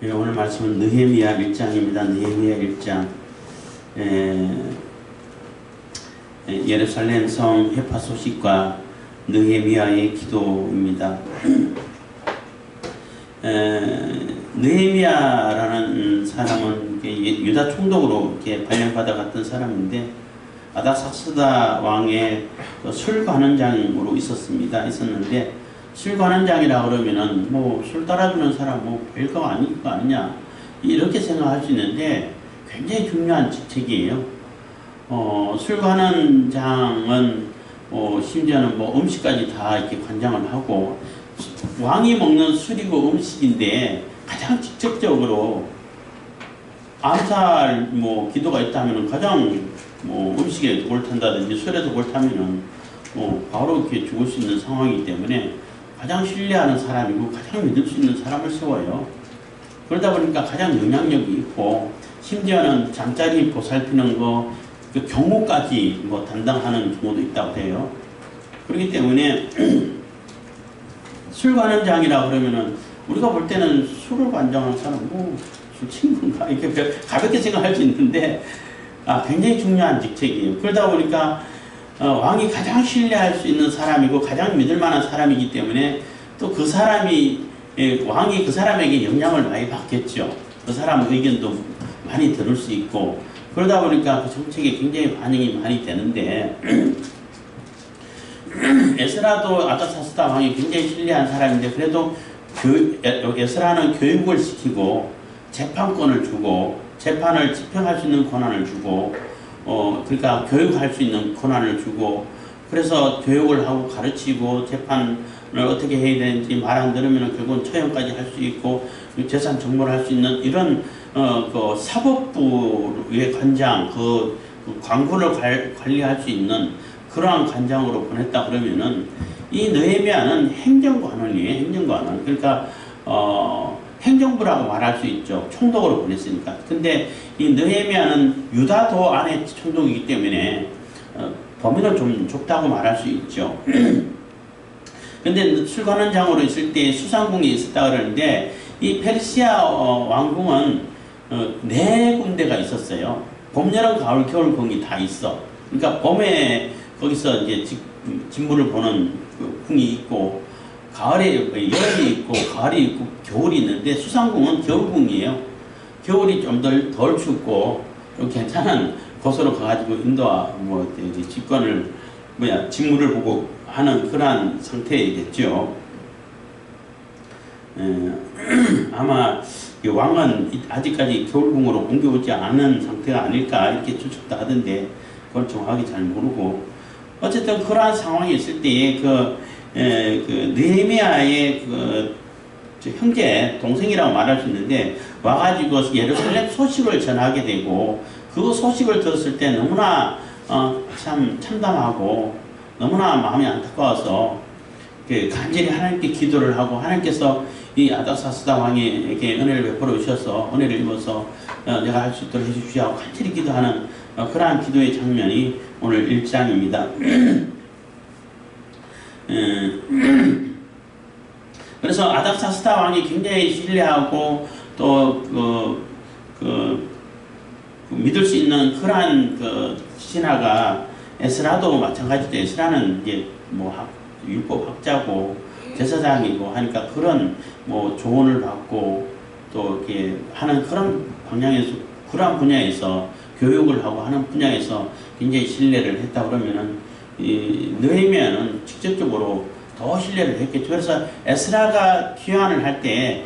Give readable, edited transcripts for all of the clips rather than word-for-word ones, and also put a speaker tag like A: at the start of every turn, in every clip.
A: 예, 오늘 말씀은 느헤미야 1장입니다. 느헤미야 1장. 예루살렘 성 회파 소식과 느헤미야의 기도입니다. 느헤미야라는 사람은 유다 총독으로 이렇게 발령받아갔던 사람인데 아닥사스다 왕의 술 관원장으로 있었는데 술 관원장이라 그러면은 뭐 술 따라주는 사람 뭐 별거 아닐 거 아니냐 이렇게 생각할 수 있는데 굉장히 중요한 직책이에요. 술 관원장은 심지어는 뭐 음식까지 다 이렇게 관장을 하고 왕이 먹는 술이고 음식인데 가장 직접적으로 암살 뭐 기도가 있다면은 가장 뭐 음식에 옳단다든지 술에도 옳다면은 바로 이렇게 죽을 수 있는 상황이기 때문에 가장 신뢰하는 사람이고 가장 믿을 수 있는 사람을 세워요. 그러다 보니까 가장 영향력이 있고 심지어는 잠자리 보살피는 거 그 경호까지 뭐 담당하는 경우도 있다고 해요. 그렇기 때문에 술 관원장이라 그러면은 우리가 볼 때는 술을 관장하는 사람 술 친구인가 이렇게 가볍게 생각할 수 있는데 굉장히 중요한 직책이에요. 그러다 보니까 왕이 가장 신뢰할 수 있는 사람이고 가장 믿을 만한 사람이기 때문에 또 그 사람이 왕이 그 사람에게 영향을 많이 받겠죠. 그 사람 의견도 많이 들을 수 있고 그러다 보니까 그 정책에 굉장히 반영이 많이 되는데 에스라도 아닥사스다 왕이 굉장히 신뢰한 사람인데 그래도 에스라는 교육을 시키고 재판권을 주고 재판을 집행할 수 있는 권한을 주고 그러니까 교육할 수 있는 권한을 주고 그래서 교육을 하고 가르치고 재판을 어떻게 해야 되는지 말 안 들으면 결국은 처형까지 할 수 있고 재산 정보를 할 수 있는 이런 그 사법부의 관장 그 광부를 관리할 수 있는 그러한 관장으로 보냈다 그러면은 이 느헤미야는 행정관원이에요. 행정관원. 그러니까 행정부라고 말할 수 있죠. 총독으로 보냈으니까. 근데 이 느헤미야는 유다도 안에 총독이기 때문에 범위는 좀 좁다고 말할 수 있죠. 근데 술관원장으로 있을 때 수상궁이 있었다 그러는데 이 페르시아 왕궁은 4군데가 있었어요. 봄, 여름, 가을, 겨울 궁이 다 있어. 그러니까 봄에 거기서 이제 진물을 보는 그 궁이 있고 가을에 여름이 있고 가을이 있고 겨울이 있는데 수상궁은 겨울궁이에요. 겨울이 좀 덜 춥고 좀 괜찮은 곳으로 가가지고 인도와 집권을 직무를 보고 하는 그러한 상태이겠죠. 아마 왕은 아직까지 겨울궁으로 옮겨오지 않은 상태가 아닐까 이렇게 추측도 하던데 그걸 정확하게 잘 모르고 어쨌든 그러한 상황이 있을 때에 그 느헤미야의 형제 동생이라고 말할 수 있는데 와가지고 예루살렘 소식을 전하게 되고 그 소식을 들었을 때 너무나 참 참담하고 너무나 마음이 안타까워서 간절히 하나님께 기도를 하고 하나님께서 이 아닥사스다 왕에게 은혜를 베풀어 주셔서 은혜를 입어서 내가 할 수 있도록 해주시오 하고 간절히 기도하는 그러한 기도의 장면이 오늘 1장입니다. 그래서 아닥사스다 왕이 굉장히 신뢰하고 또 믿을 수 있는 그러한 신하가 에스라도 마찬가지로 에스라는 이제 율법학자고 제사장이고 하니까 그런 조언을 받고 또 이렇게 하는 그런 방향에서 그러한 분야에서 교육을 하고 하는 분야에서 굉장히 신뢰를 했다 그러면은 이 느헤미야는 직접적으로 더 신뢰를 했겠죠. 그래서 에스라가 귀환을 할 때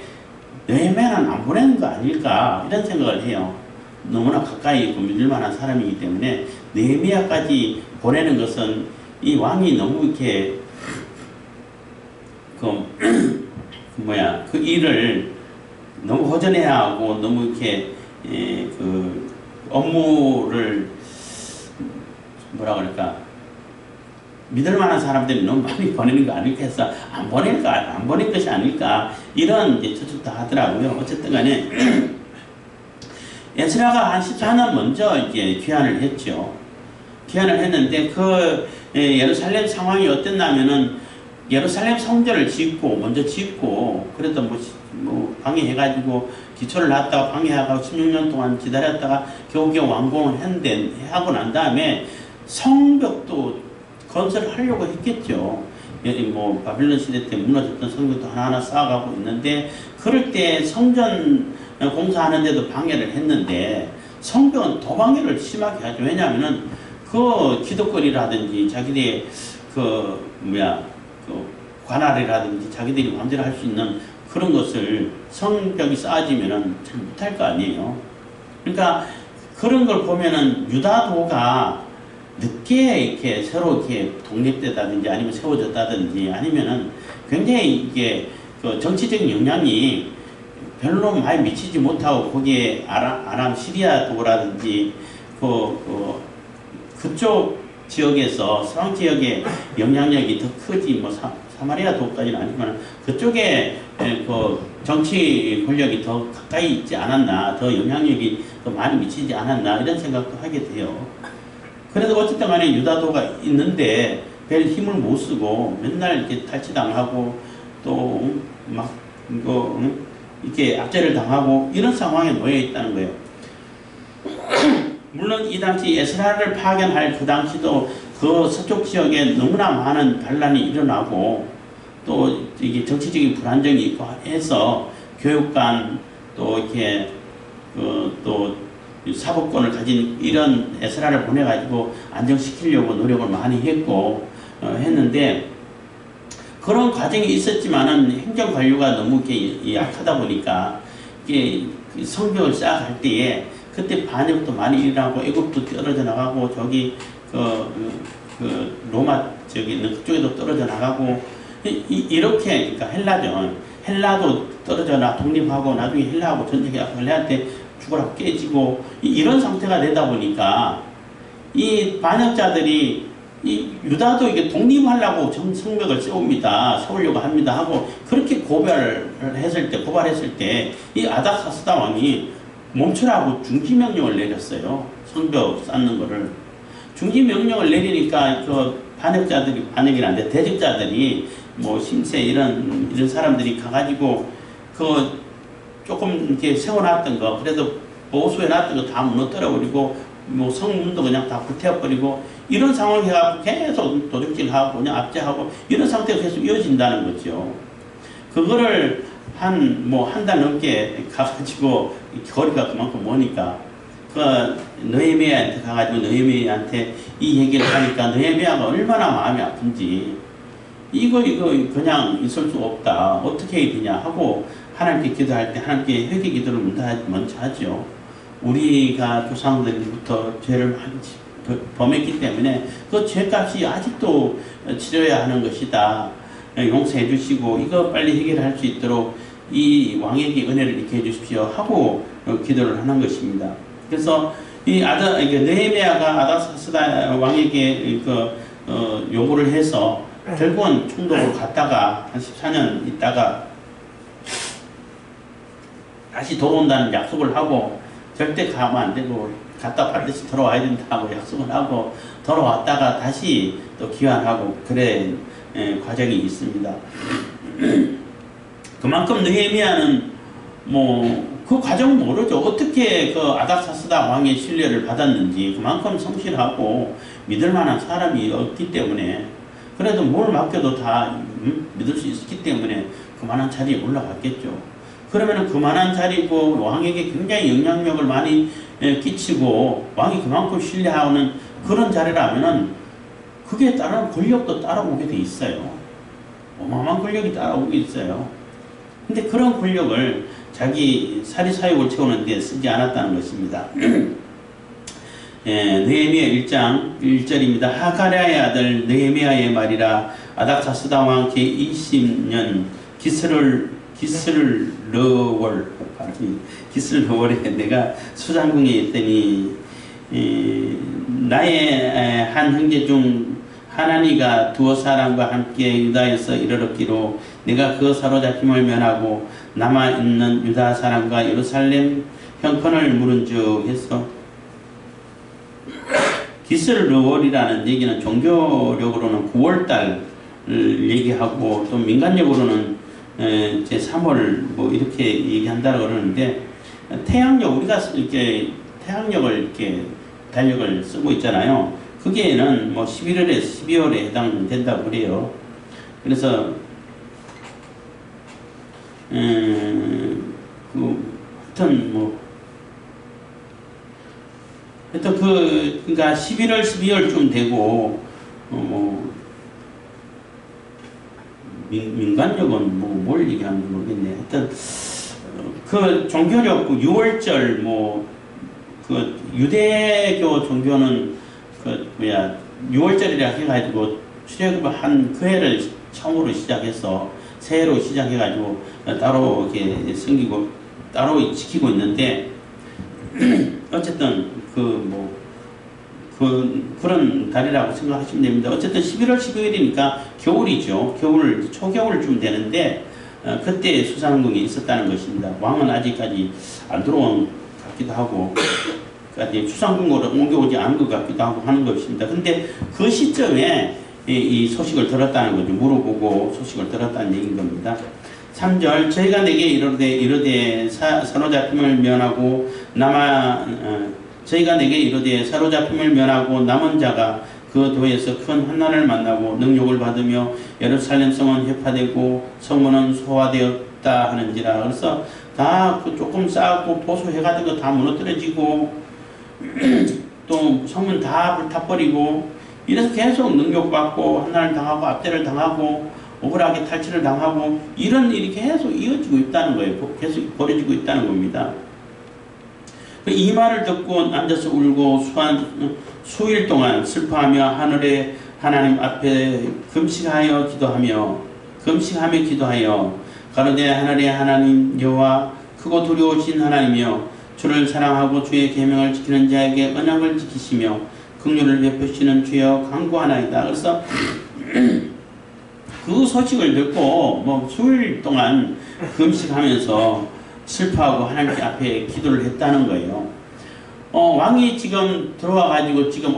A: 느헤미야는 안 보내는 거 아닐까 이런 생각을 해요. 너무나 가까이 있고 믿을 만한 사람이기 때문에 느헤미야까지 보내는 것은 이 왕이 너무 이렇게 그 일을 너무 허전해야 하고 너무 이렇게 업무를 뭐라 그럴까 믿을 만한 사람들이 너무 많이 보내는 거 아닐까 해서 안 보낸 것이 아닐까 이런 이제 추측도 하더라고요. 어쨌든 간에 에스라가 한 14년 먼저 이제 귀환을 했죠. 귀환을 했는데 예루살렘 상황이 어땠냐면은 예루살렘 성전을 먼저 짓고 그래도 방해해가지고 기초를 놨다가 방해하고 16년 동안 기다렸다가 겨우겨우 완공을 했는데 하고 난 다음에 성벽도 건설하려고 했겠죠. 뭐 바빌론 시대 때 무너졌던 성벽도 하나하나 쌓아가고 있는데 그럴 때 성전 공사하는데도 방해를 했는데 성벽은 더 방해를 심하게 하죠. 왜냐하면은 그 기독거리라든지 자기들의 그 관할이라든지 자기들이 마음대로 할 수 있는 그런 것을 성벽이 쌓아지면은 잘 못할 거 아니에요. 그러니까 그런 걸 보면은 유다도가 늦게 이렇게 새로 이렇게 독립되다든지 아니면 세워졌다든지 아니면은 굉장히 이게 그 정치적인 영향이 별로 많이 미치지 못하고 거기에 아람 시리아도라든지 그쪽 지역에서 서방 지역의 영향력이 더 크지 뭐 사마리아도까지는 아니지만 그쪽에 그 정치 권력이 더 가까이 있지 않았나, 더 영향력이 더 많이 미치지 않았나 이런 생각도 하게 돼요. 그래도 어쨌든 간에 유다도가 있는데 별 힘을 못 쓰고 맨날 이렇게 탈취당하고 또 막 이렇게 압제를 당하고 이런 상황에 놓여 있다는 거예요. 물론 이 당시 에스라를 파견할 그 당시도 그 서쪽 지역에 너무나 많은 반란이 일어나고 또 이게 정치적인 불안정이 있고 해서 교육관 또 이렇게 또 사법권을 가진 이런 에스라를 보내가지고 안정시키려고 노력을 많이 했고 했는데 그런 과정이 있었지만은 행정관료가 너무 이렇게 약하다 보니까 이게 성벽을 쌓아갈 때에 그때 반역도 많이 일어나고 애국도 떨어져 나가고 저기 로마 저기 있는 그쪽에도 떨어져 나가고 이렇게 그러니까 헬라도 떨어져 독립하고 나중에 헬라하고 전쟁하고 헬라한테 죽으라고 깨지고 이런 상태가 되다 보니까 이 반역자들이 이 유다도 이게 독립하려고 성벽을 세우려고 합니다 하고 그렇게 고발했을 때 이 아닥사스다 왕이 멈추라고 중지명령을 내렸어요. 성벽 쌓는 거를. 중지명령을 내리니까 그 반역이란데 대적자들이 뭐 심세 이런 사람들이 가가지고 그 조금 이렇게 세워놨던 거 그래도 보수해놨던 거 다 무너뜨려버리고 뭐 성문도 그냥 다 불태워버리고 이런 상황이 해갖고 계속 도둑질하고 그냥 압제하고 이런 상태가 계속 이어진다는 거죠. 그거를 한 달 넘게 가가지고 거리가 그만큼 머니까 느헤미야한테 가가지고 느헤미야한테 이 얘기를 하니까 느헤미야가 얼마나 마음이 아픈지 이거 그냥 있을 수 없다 어떻게 해야 되냐 하고 하나님께 기도할 때 하나님께 회개 기도를 먼저 하죠. 우리가 조상들부터 죄를 범했기 때문에 그 죄값이 아직도 치러야 하는 것이다. 용서해 주시고 이거 빨리 해결할 수 있도록 이 왕에게 은혜를 있게 해 주십시오 하고 기도를 하는 것입니다. 그래서 느헤미야가 아닥사스다 왕에게 요구를 해서 결국은 총독으로 갔다가 한 14년 있다가 다시 돌아온다는 약속을 하고 절대 가면 안 되고 갔다 반드시 돌아와야 된다고 약속을 하고 돌아왔다가 다시 또 귀환하고 그래 과정이 있습니다. 그만큼 느헤미야는 뭐 그 과정은 모르죠. 어떻게 그 아닥사스다 왕의 신뢰를 받았는지 그만큼 성실하고 믿을 만한 사람이 없기 때문에 그래도 뭘 맡겨도 다 믿을 수 있었기 때문에 그만한 자리에 올라갔겠죠. 그러면은 그만한 자리고 왕에게 굉장히 영향력을 많이 끼치고 왕이 그만큼 신뢰하는 그런 자리라면은 그게 따른 권력도 따라오게 돼 있어요. 어마어마한 권력이 따라오게 있어요. 근데 그런 권력을 자기 사리사욕을 채우는 데 쓰지 않았다는 것입니다. 느헤미야 1장 1절입니다. 하가랴의 아들 느헤미야의 말이라 아닥사스다 왕 제20년 기슬러월에 내가 수장궁에 있더니 나의 한 형제 중 하나니가 두어 사람과 함께 유다에서 이르렀기로 내가 그 사로잡힘을 면하고 남아있는 유다 사람과 예루살렘 형편을 물은즉 해서 기슬러월이라는 얘기는 종교력으로는 9월달을 얘기하고 또 민간적으로는 제 3월 뭐 이렇게 얘기한다고 그러는데, 태양력, 우리가 이렇게 태양력을 이렇게 달력을 쓰고 있잖아요. 그게는 뭐 11월에서 12월에 해당된다고 그래요. 그래서 그러니까 11월, 12월쯤 되고, 민간력은 뭘 얘기하는지 모르겠네. 하여튼, 그 종교력, 6월절, 유대교 종교는, 6월절이라 해가지고, 출애굽을 한 그 해를 처음으로 시작해서, 새해로 시작해가지고, 따로 이렇게 섬기고, 따로 지키고 있는데, 어쨌든, 그런 달이라고 생각하시면 됩니다. 어쨌든 11월, 12월이니까 겨울이죠. 초겨울쯤 되는데, 그때 수상궁이 있었다는 것입니다. 왕은 아직까지 안 들어온 것 같기도 하고, 그러니까 수상궁으로 옮겨오지 않은 것 같기도 하고 하는 것입니다. 근데 그 시점에 이 소식을 들었다는 거죠. 물어보고 소식을 들었다는 얘기인 겁니다. 3절, 저희가 내게 이르되 사로잡힘을 면하고 저희가 내게 이르되 사로잡힘을 면하고 남은 자가 그 도에서 큰 환난을 만나고 능욕을 받으며 예루살렘 성은 회파되고 성문은 소화되었다 하는지라. 그래서 다 조금 쌓고 보수해가지고 다 무너뜨려지고 또 성문 다 불타버리고 이래서 계속 능욕받고 환난을 당하고 압제를 당하고 억울하게 탈취를 당하고 이런 일이 계속 이어지고 있다는 거예요. 계속 벌어지고 있다는 겁니다. 이 말을 듣고 앉아서 울고 수일 동안 슬퍼하며 하늘의 하나님 앞에 금식하며 기도하여 가로되 하늘의 하나님 여호와 크고 두려우신 하나님이여 주를 사랑하고 주의 계명을 지키는 자에게 언약을 지키시며 긍휼을 베푸시는 주여 간구하나이다. 그래서 그 소식을 듣고 수일 동안 금식하면서 슬퍼하고 하나님 앞에 기도를 했다는 거예요. 왕이 지금 들어와가지고 지금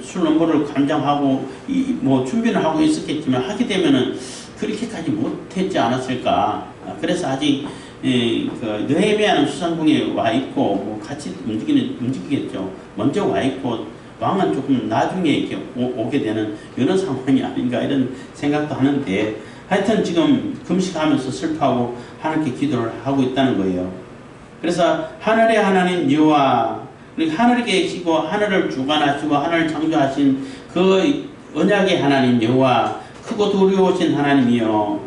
A: 술 업무를 감당하고 준비를 하고 있었겠지만 하게 되면은 그렇게까지 못했지 않았을까. 그래서 아직 느헤미야는 수상궁에 와 있고 같이 움직이겠죠. 먼저 와 있고 왕은 조금 나중에 이렇게 오게 되는 이런 상황이 아닌가 이런 생각도 하는데 하여튼 지금 금식하면서 슬퍼하고 하나님께 기도를 하고 있다는 거예요. 그래서 하늘의 하나님 여호와, 하늘에 계시고 하늘을 주관하시고 하늘을 창조하신 그 언약의 하나님 여호와, 크고 두려우신 하나님이여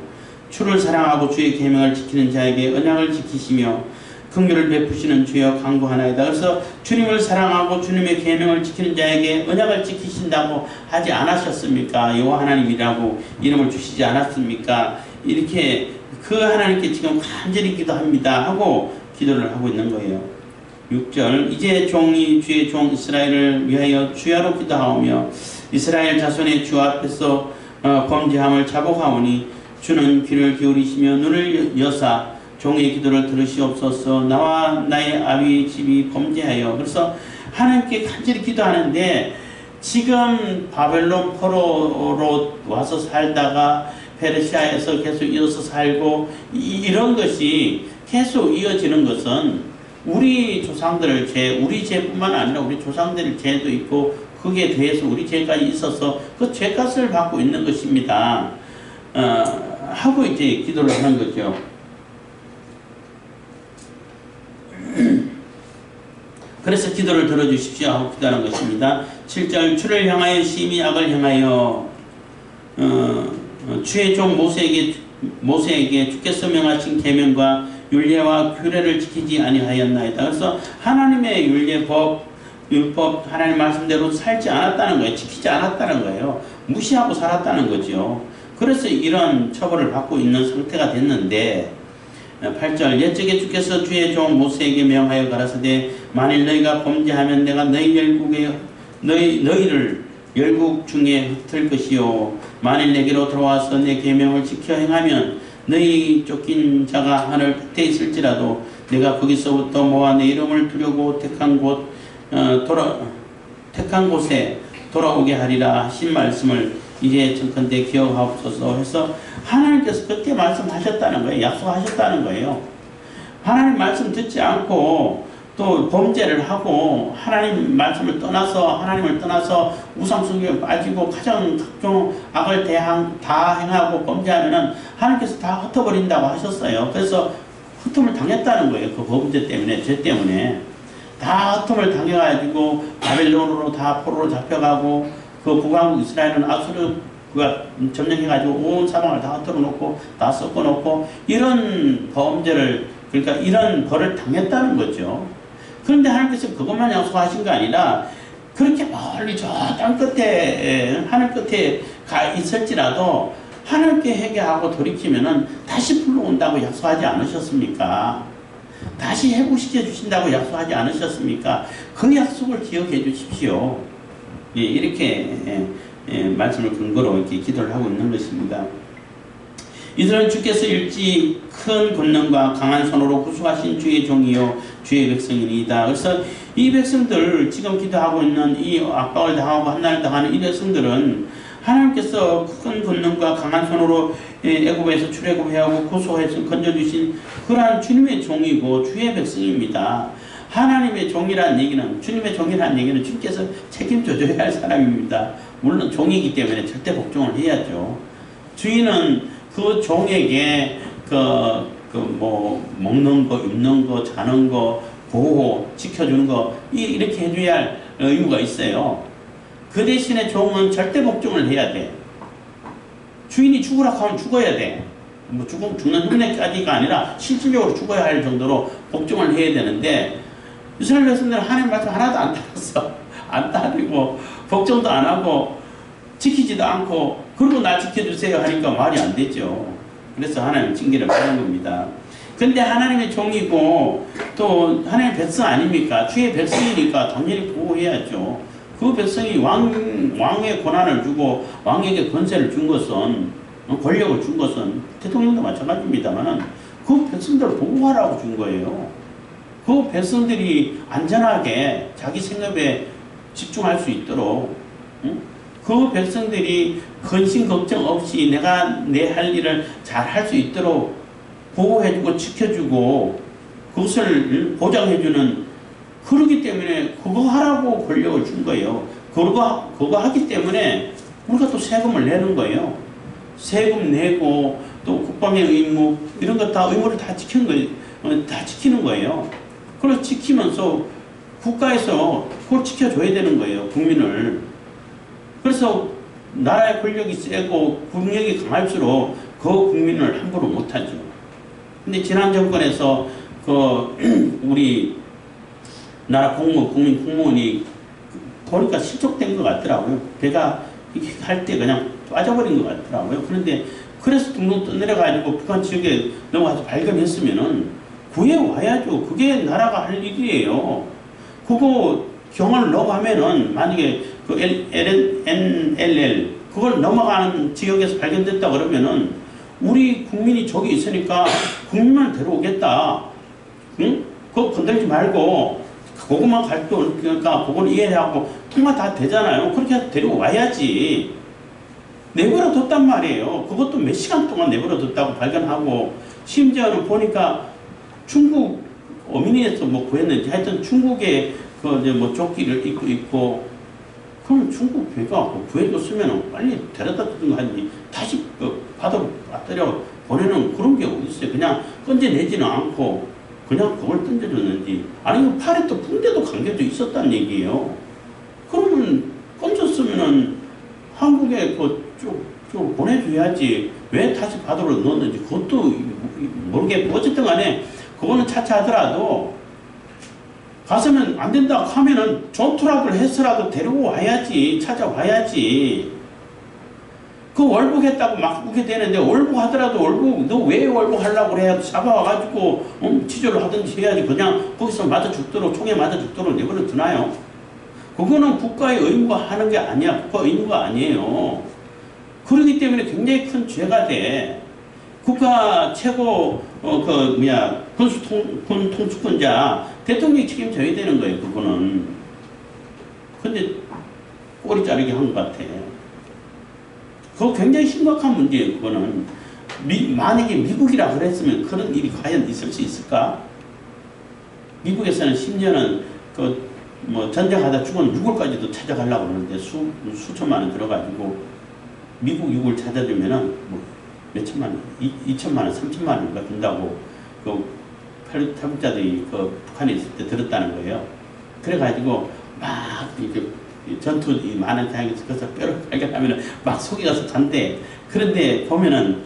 A: 주를 사랑하고 주의 계명을 지키는 자에게 언약을 지키시며 긍휼을 베푸시는 주여 간구하나이다. 그래서 주님을 사랑하고 주님의 계명을 지키는 자에게 언약을 지키신다고 하지 않으셨습니까? 여호와 하나님이라고 이름을 주시지 않았습니까? 이렇게 그 하나님께 지금 간절히 기도합니다 하고 기도를 하고 있는 거예요. 6절, 이제 종이 주의 종 이스라엘을 위하여 주야로 기도하오며 이스라엘 자손의 주 앞에서 범죄함을 자복하오니 주는 귀를 기울이시며 눈을 여사 종의 기도를 들으시옵소서. 나와 나의 아비 집이 범죄하여. 그래서 하나님께 간절히 기도하는데 지금 바벨론 포로로 와서 살다가 페르시아에서 계속 이어서 살고 이런 것이 계속 이어지는 것은 우리 조상들의 죄, 우리 죄뿐만 아니라 우리 조상들의 죄도 있고 거기에 대해서 우리 죄까지 있어서 그 죄값을 받고 있는 것입니다. 하고 이제 기도를 하는 거죠. 그래서 기도를 들어주십시오 하고 기도하는 것입니다. 7절, 주를 향하여 심히 악을 향하여 주의 종 모세에게 주께서 명하신 계명과 율례와 규례를 지키지 아니하였나이다. 그래서 하나님의 율법 하나님 말씀대로 살지 않았다는 거예요. 지키지 않았다는 거예요. 무시하고 살았다는 거죠. 그래서 이런 처벌을 받고 있는 상태가 됐는데 8절, 옛적에 주께서 주의 종 모세에게 명하여 가라사대 만일 너희가 범죄하면 내가 너희를 열국 중에 흩을 것이요 만일 내게로 들어와서 내 계명을 지켜 행하면 너희 쫓긴 자가 하늘 끝에 있을지라도 내가 거기서부터 모아 내 이름을 두려고 택한 곳에 돌아오게 하리라 하신 말씀을 이제 청컨대 기억하옵소서 해서 하나님께서 그때 말씀하셨다는 거예요. 약속하셨다는 거예요. 하나님 말씀 듣지 않고 또 범죄를 하고 하나님을 떠나서 우상숭배에 빠지고 가장 각종 악을 다 행하고 범죄하면은 하나님께서 다 흩어버린다고 하셨어요. 그래서 흩음을 당했다는 거예요. 그 범죄 때문에, 죄 때문에. 다 흩음을 당해가지고 바벨론으로 다 포로로 잡혀가고 그 북왕국 이스라엘은 아수르가 점령해가지고 온 사방을 다 흩어놓고 놓고 다 섞어놓고 이런 범죄를, 그러니까 이런 벌을 당했다는 거죠. 그런데 하나님께서 그것만 약속하신 거 아니라 그렇게 멀리 저 땅 끝에, 하늘 끝에 가 있을지라도 하나님께 회개하고 돌이키면은 다시 불러온다고 약속하지 않으셨습니까? 다시 회복시켜 주신다고 약속하지 않으셨습니까? 그 약속을 기억해 주십시오. 예, 이렇게 말씀을 근거로 이렇게 기도를 하고 있는 것입니다. 이들은 주께서 일찍 큰 권능과 강한 손으로 구속하신 주의 종이요 주의 백성이니이다. 그래서 이 백성들, 지금 기도하고 있는 이 압박을 당하고 한난을 당하는 이 백성들은 하나님께서 큰 권능과 강한 손으로 애굽에서 출애굽해하고 구속해서 건져주신 그러한 주님의 종이고 주의 백성입니다. 하나님의 종이라는 얘기는, 주님의 종이라는 얘기는 주님께서 책임져줘야 할 사람입니다. 물론 종이기 때문에 절대 복종을 해야죠. 주인은 그 종에게 먹는 거, 입는 거, 자는 거, 보호, 지켜주는 거, 이렇게 해줘야 할 의무가 있어요. 그 대신에 종은 절대 복종을 해야 돼. 주인이 죽으라고 하면 죽어야 돼. 죽는 흉내까지가 아니라 실질적으로 죽어야 할 정도로 복종을 해야 되는데, 이스라엘 백성들은 하나님 말씀 하나도 안 따랐어. 안 따르고, 복종도 안 하고, 지키지도 않고, 그리고 나 지켜주세요 하니까 말이 안 되죠. 그래서 하나님 징계를 받는 겁니다. 근데 하나님의 종이고 또 하나님의 백성 아닙니까? 주의 백성이니까 당연히 보호해야죠. 그 백성이 왕의 권한을 주고 왕에게 권세를 준 것은, 권력을 준 것은 대통령도 마찬가지입니다만 그 백성들을 보호하라고 준 거예요. 그 백성들이 안전하게 자기 생업에 집중할 수 있도록, 그 백성들이 근심 걱정 없이 내가 내 할 일을 잘 할 수 있도록 보호해주고 지켜주고 그것을 보장해주는, 그러기 때문에 그거 하라고 권력을 준 거예요. 그거 하기 때문에 우리가 또 세금을 내는 거예요. 세금 내고 또 국방의 의무, 이런 것 다 의무를 다 지키는 거예요. 그걸 지키면서 국가에서 그걸 지켜줘야 되는 거예요. 국민을. 그래서 나라의 권력이 세고 국력이 강할수록 그 국민을 함부로 못하죠. 근데 지난 정권에서 우리 나라 국민 공무원이 보니까 실족된 것 같더라고요. 배가 할 때 그냥 빠져버린 것 같더라고요. 그런데 그래서 둥둥 떠내려가지고 북한 지역에 넘어가서 발견했으면은 구해와야죠. 그게 나라가 할 일이에요. 그거 경을 넘어가면은 만약에 그 NLL 그걸 넘어가는 지역에서 발견됐다 그러면은 우리 국민이 저기 있으니까 국민만 데려오겠다. 응? 그거 건들지 말고 그것만 갈 때 그러니까 그걸 이해하고 통화 다 되잖아요. 그렇게 해서 데려와야지. 내버려 뒀단 말이에요. 그것도 몇 시간 동안 내버려 뒀다고 발견하고, 심지어는 보니까 중국 어민이에서 뭐 구했는지 하여튼 중국에 조끼를 입고 있고, 그럼 중국 배가 구해줬으면 빨리 데려다 주든가 하지 다시 바다로 빠뜨려 보내는 그런 게 어디 있어요. 그냥 건져내지는 않고 그냥 그걸 던져줬는지, 아니면 팔에 또 붕대도 감겨져 있었다는 얘기예요. 그러면 건졌으면은 한국에 쭉 보내줘야지 왜 다시 바다로 넣었는지 그것도 모르겠고, 어쨌든 간에 그거는 차차 하더라도 가서면 안 된다 하면은 전투락을 해서라도 데리고 와야지, 찾아와야지. 그 월북했다고 막 그렇게 되는데, 월북하더라도 너 왜 월북하려고 그래? 잡아와가지고 치료를 하든지 해야지. 그냥 거기서 맞아 죽도록, 총에 맞아 죽도록 내버려 두나요? 그거는 국가의 의무가 하는 게 아니야. 국가 의무가 아니에요. 그렇기 때문에 굉장히 큰 죄가 돼. 국가 최고 군 통수권자 대통령이 책임져야 되는 거예요. 그거는. 근데 꼬리 자르기 한 것 같아. 그거 굉장히 심각한 문제예요. 그거는 만약에 미국이라 그랬으면 그런 일이 과연 있을 수 있을까? 미국에서는 심지어는 그 뭐 전쟁하다 죽은 유골까지도 찾아가려고 그러는데 수천만 원 들어가지고 미국 유골 찾아주면은 뭐 몇천만 원, 2천만 원, 3천만 원인가 준다고 그 탈북자들이 그 북한에 있을 때 들었다는 거예요. 그래가지고 막 이렇게 전투 많은 장에서 그래서 뼈를 발견하면은 막 속여서 간대. 그런데 보면은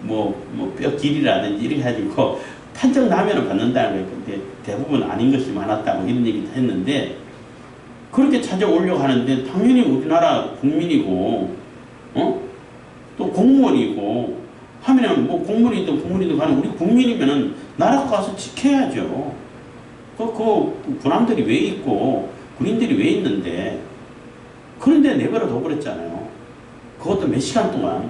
A: 뼈 길이라든지 이렇게 해가지고 판정 나면은 받는다는 거예요. 근데 대부분 아닌 것이 많았다고 이런 얘기도 했는데 그렇게 찾아오려고 하는데 당연히 우리나라 국민이고 또 공무원이고 하면은 뭐 공무원이든 국민이든 간에 우리 국민이면은 나라 가서 지켜야죠. 그 군함들이 왜 있고 군인들이 왜 있는데 그런데 내버려 둬버렸잖아요. 그것도 몇 시간 동안.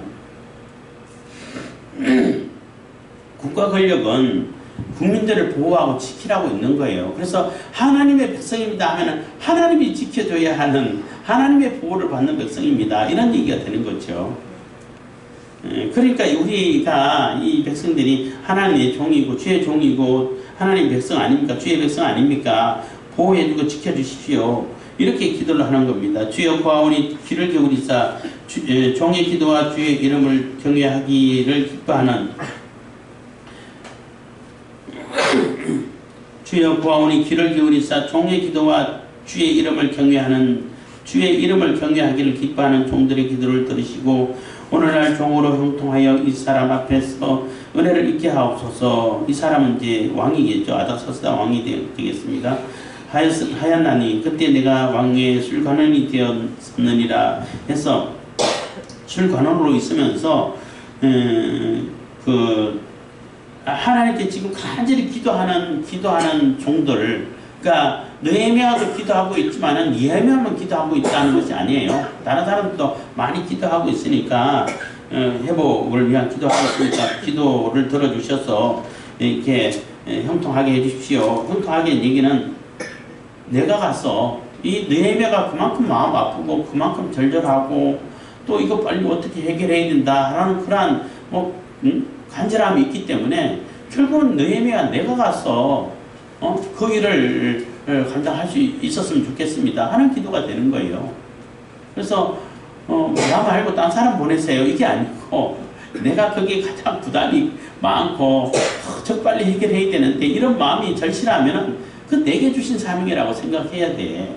A: 국가 권력은 국민들을 보호하고 지키라고 있는 거예요. 그래서 하나님의 백성입니다 하면은 하나님이 지켜줘야 하는 하나님의 보호를 받는 백성입니다. 이런 얘기가 되는 거죠. 그러니까 우리가 이 백성들이 하나님의 종이고 주의 종이고 하나님 백성 아닙니까? 주의 백성 아닙니까? 보호해주고 지켜주십시오. 이렇게 기도를 하는 겁니다. 주여 구하오니 귀를 기울이사 종의 기도와 주의 이름을 경외하기를 기뻐하는 주여 구하오니 귀를 기울이사 종의 기도와 주의 이름을 경외하기를 기뻐하는 종들의 기도를 들으시고 오늘날 종으로 형통하여 이 사람 앞에서 은혜를 잊게 하옵소서. 이 사람은 이제 왕이겠죠. 아닥사스다 왕이 되겠습니다. 하였나니 그때 내가 왕의 술관원이 되었느니라 해서 술관원으로 있으면서 하나님께 지금 간절히 기도하는 종들, 그러니까 느헤미야도 기도하고 있지만은 느헤미야만 기도하고 있다는 것이 아니에요. 다른 사람도 많이 기도하고 있으니까 회복을 위한 기도하고 있으니까 기도를 들어주셔서 이렇게 형통하게 해주십시오. 형통하게 얘기는 내가 가서 이 느헤미야가 그만큼 마음 아프고 그만큼 절절하고 또 이거 빨리 어떻게 해결해야 된다 하는 그러한 간절함이 있기 때문에 결국은 느헤미야 내가 가서 그 일을 감당할 수 있었으면 좋겠습니다 하는 기도가 되는 거예요. 그래서 나 말고 딴 사람 보내세요 이게 아니고 내가 거기에 가장 부담이 많고 적빨리 해결해야 되는데 이런 마음이 절실하면은 그 내게 주신 사명이라고 생각해야 돼.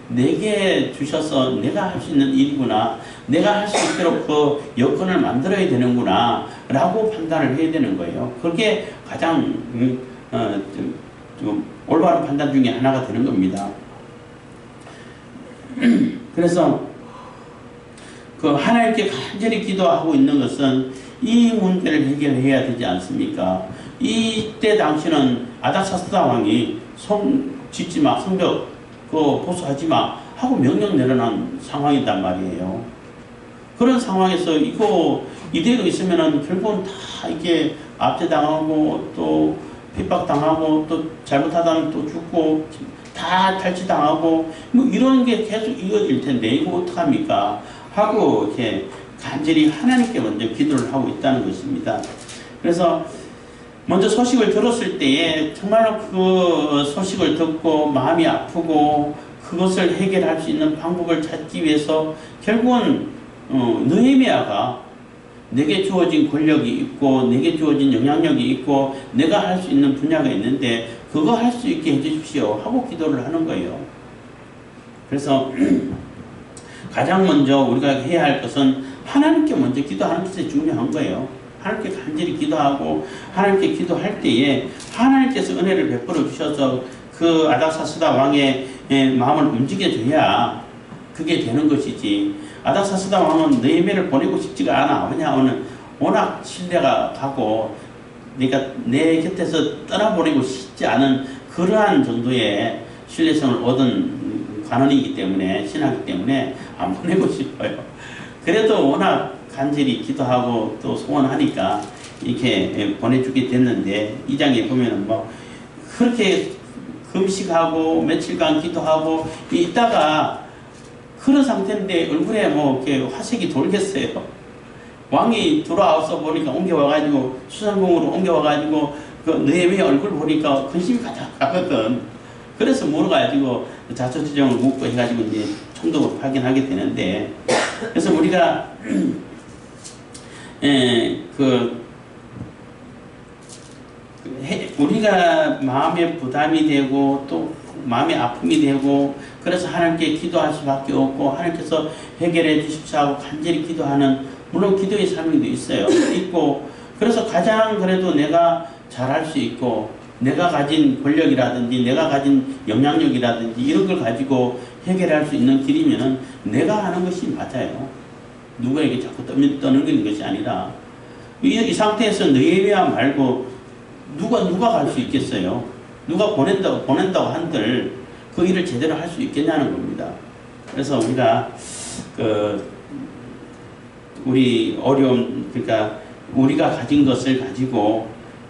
A: 내게 주셔서 내가 할 수 있는 일이구나. 내가 할 수 있도록 그 여건을 만들어야 되는구나 라고 판단을 해야 되는 거예요. 그게 가장 좀 올바른 판단 중에 하나가 되는 겁니다. 그래서 그 하나님께 간절히 기도하고 있는 것은 이 문제를 해결해야 되지 않습니까? 이때 당시는 아닥사스다 왕이 짓지 마, 성벽 보수하지 마 하고 명령 내려놓은 상황이란 말이에요. 그런 상황에서 이대로 있으면은 결국은 다 이게 압제당하고 또 핍박당하고 또 잘못하다면 또 죽고 다 탈취당하고 뭐 이런 게 계속 이어질 텐데 이거 어떡합니까? 하고 이렇게 간절히 하나님께 먼저 기도를 하고 있다는 것입니다. 그래서 먼저 소식을 들었을 때에 정말로 그 소식을 듣고 마음이 아프고 그것을 해결할 수 있는 방법을 찾기 위해서 결국은 느헤미야가 내게 주어진 권력이 있고 내게 주어진 영향력이 있고 내가 할 수 있는 분야가 있는데 그거 할 수 있게 해주십시오 하고 기도를 하는 거예요. 그래서 가장 먼저 우리가 해야 할 것은 하나님께 먼저 기도하는 것이 중요한 거예요. 하나님께 간절히 기도하고 하나님께 기도할 때에 하나님께서 은혜를 베풀어 주셔서 그 아닥사스다 왕의 마음을 움직여줘야 그게 되는 것이지. 아닥사스다 왕은 느헤미야를 보내고 싶지가 않아. 왜냐하면 워낙 신뢰가 가고 그러니까 내 곁에서 떠나보내고 싶지 않은 그러한 정도의 신뢰성을 얻은 관원이기 때문에 신하기 때문에 안 보내고 싶어요. 그래도 워낙 간절히 기도하고 또 소원하니까 이렇게 보내주게 됐는데 이 장에 보면은 뭐 그렇게 금식하고 며칠간 기도하고 있다가 그런 상태인데 얼굴에 뭐 이렇게 화색이 돌겠어요. 왕이 들어와서 보니까 옮겨와가지고 수상궁으로 옮겨와가지고 그 느헤미야 얼굴 보니까 근심이 가득 가거든. 그래서 물어가지고 자초지종을 묻고 해가지고 이제 총독을 파견하게 되는데, 그래서 우리가 우리가 마음에 부담이 되고 또 마음에 아픔이 되고 그래서 하나님께 기도할 수밖에 없고 하나님께서 해결해 주십시오 하고 간절히 기도하는, 물론 기도의 삶도 있어요. 있고, 그래서 가장 그래도 내가 잘할 수 있고 내가 가진 권력이라든지 내가 가진 영향력이라든지 이런 걸 가지고 해결할 수 있는 길이면은 내가 하는 것이 맞아요. 누구에게 자꾸 떠넘기는 것이 아니라, 이 상태에서 느헤미야 말고 누가 갈 수 있겠어요? 누가 보낸다고 한들 그 일을 제대로 할 수 있겠냐는 겁니다. 그래서 우리가 우리 어려움, 그러니까 우리가 가진 것을 가지고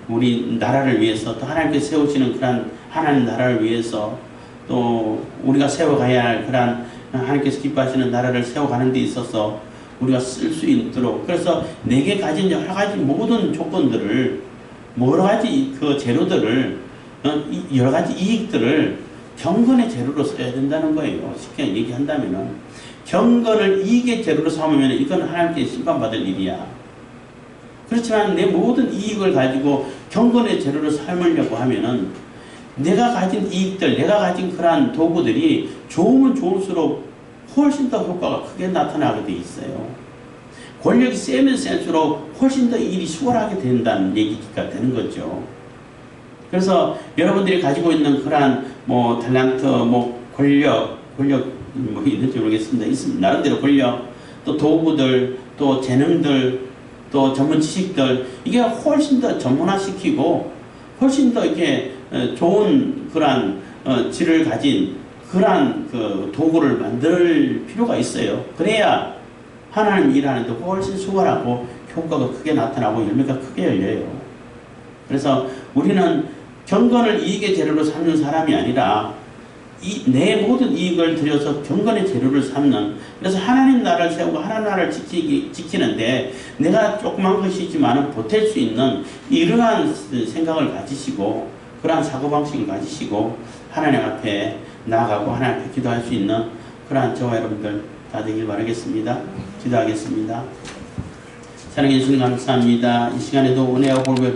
A: 우리 나라를 위해서, 또 하나님께서 세우시는 그런 하나님 나라를 위해서, 또 우리가 세워가야 할 그런 하나님께서 기뻐하시는 나라를 세워가는 데 있어서 우리가 쓸 수 있도록, 그래서 내게 가진 여러 가지 모든 조건들을, 여러 가지 그 재료들을, 여러 가지 이익들을 경건의 재료로 써야 된다는 거예요. 쉽게 얘기한다면은 경건을 이익의 재료로 삼으면 이건 하나님께 심판받을 일이야. 그렇지만 내 모든 이익을 가지고 경건의 재료로 삼으려고 하면은 내가 가진 이익들, 내가 가진 그러한 도구들이 좋으면 좋을수록 훨씬 더 효과가 크게 나타나게 돼 있어요. 권력이 세면 센수록 훨씬 더 일이 수월하게 된다는 얘기가 되는 거죠. 그래서 여러분들이 가지고 있는 그러한 뭐 탤런트, 뭐 권력 뭐 이런지 모르겠습니다. 있습니다. 나름대로 권력, 또 도구들, 또 재능들, 또 전문 지식들, 이게 훨씬 더 전문화시키고 훨씬 더 이렇게 좋은 그러한 질을 가진 그러한 그 도구를 만들 필요가 있어요. 그래야 하나님 일하는데 훨씬 수월하고 효과가 크게 나타나고 열매가 크게 열려요. 그래서 우리는 경건을 이익의 재료로 삼는 사람이 아니라 내 모든 이익을 들여서 경건의 재료를 삼는, 그래서 하나님 나라를 세우고 하나님 나라를 지키는데 내가 조그만 것이지만 보탤 수 있는 이러한 생각을 가지시고 그러한 사고방식을 가지시고 하나님 앞에 나아가고 하나님 앞에 기도할 수 있는 그러한 저와 여러분들 다 되길 바라겠습니다. 기도하겠습니다. 사랑해 주시는 감사합니다. 이 시간에도 은혜와 복을